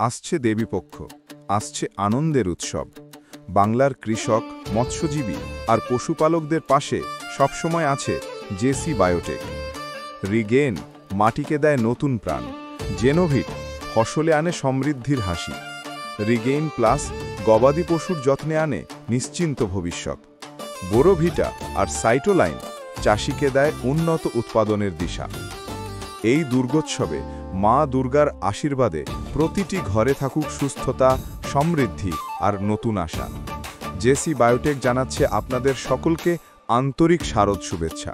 আসছে দেবীপক্ষ, আসছে আনন্দের উৎসব। বাংলার কৃষক, মৎস্যজীবী আর পশুপালকদের পাশে সবসময় আছে জেসি বায়োটেক। রিগেন মাটিকে দেয় নতুন প্রাণ, জেনোভিট ফসলে আনে সমৃদ্ধির হাসি, রিগেইন প্লাস গবাদি পশুর যত্নে আনে নিশ্চিন্ত ভবিষ্যৎ, বোরোভিটা আর সাইটোলাইন চাষিকে দেয় উন্নত উৎপাদনের দিশা। এই দুর্গোৎসবে মা দুর্গার আশীর্বাদে প্রতিটি ঘরে থাকুক সুস্থতা, সমৃদ্ধি আর নতুন আশা। জেসি বায়োটেক জানাচ্ছে আপনাদের সকলকে আন্তরিক শারদ শুভেচ্ছা।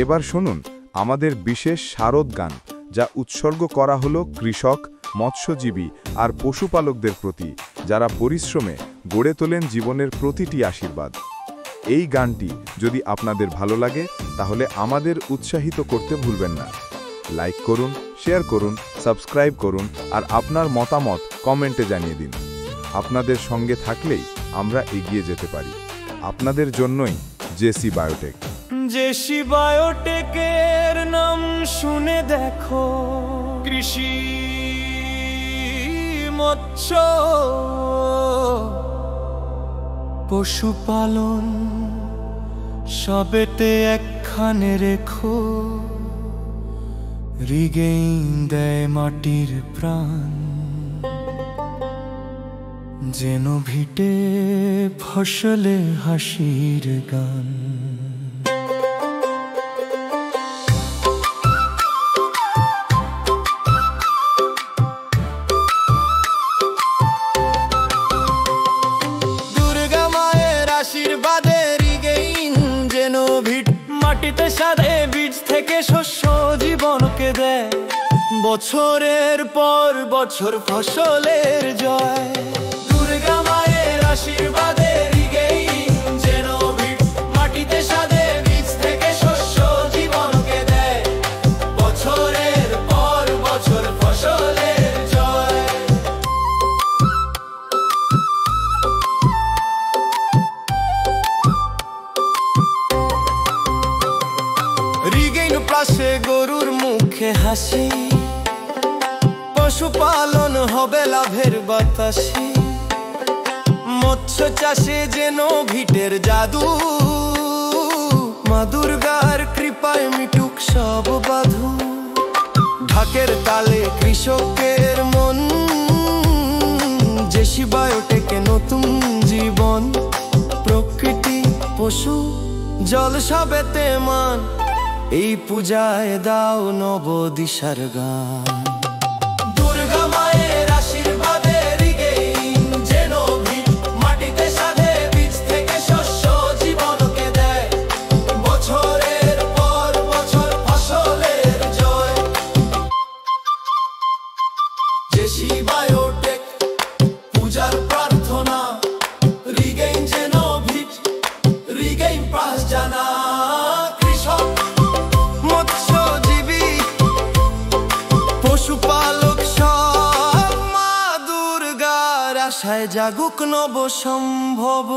এবার শুনুন আমাদের বিশেষ শারদ গান, যা উৎসর্গ করা হলো কৃষক, মৎস্যজীবী আর পশুপালকদের প্রতি, যারা পরিশ্রমে গড়ে তোলেন জীবনের প্রতিটি আশীর্বাদ। এই গানটি যদি আপনাদের ভালো লাগে তাহলে আমাদের উৎসাহিত করতে ভুলবেন না। লাইক করুন, শেয়ার করুন, সাবস্ক্রাইব করুন আর আপনার মতামত কমেন্টে জানিয়ে দিন। আপনাদের সঙ্গে থাকলেই আমরা এগিয়ে যেতে পারি। আপনাদের জন্যই জেসি বায়োটেক। জেসি বায়োটেকের নাম শুনে দেখো, কৃষি, মৎস্য, পশুপালন সবেতে একখানে রেখো। রিগেইন দেয় মাটির প্রাণ, জেনোভিটে ফসলে হাসির গান। দুর্গা মায়ের আশীর্বাদে রিগেইন, জেনোভিট মাটিতে সাধে বীজ থেকে শস্য জীবনকে দেয়, বছরের পর বছর ফসলের জয়। দুর্গা মায়ের আশীর্বাদে রিগেইন, জেনোভিট মাটিতে সাধে বীজ থেকে শস্য জীবনকে দেয়, বছরের পর বছর ফসলের জয়। রিগেইন প্লাসে গরুর মুখে হাসি, পশুপালন হবে লাভের বাতাসে, মৎস্য চাষে জেনোভিটের জাদু, মা দুর্গার কৃপায় মিটুক সব বাধু। ঢাকের তালে কৃষকের মন, জেসি বায়োটেকে নতুন জীবন। প্রকৃতি, পশু, জল সবেতে মান, এই পূজায় দাও নব দিশার গান। দুর্গা মায়ের আশীর্বাদে রিগেইন, জেনোভিট মাটিতে সাধে বীজ থেকে শস্য জীবনকে দেয়, বছরের পর বছর ফসলের জয়। জেসি বায়োটেক পূজার প্রার্থনা, রিগেইন, জেনোভিট, রিগেইন প্লাস জানা। কৃষক, মৎস্যজীবী, পশুপালক সব মা দুর্গার আশায় জাগুক নব সম্ভব।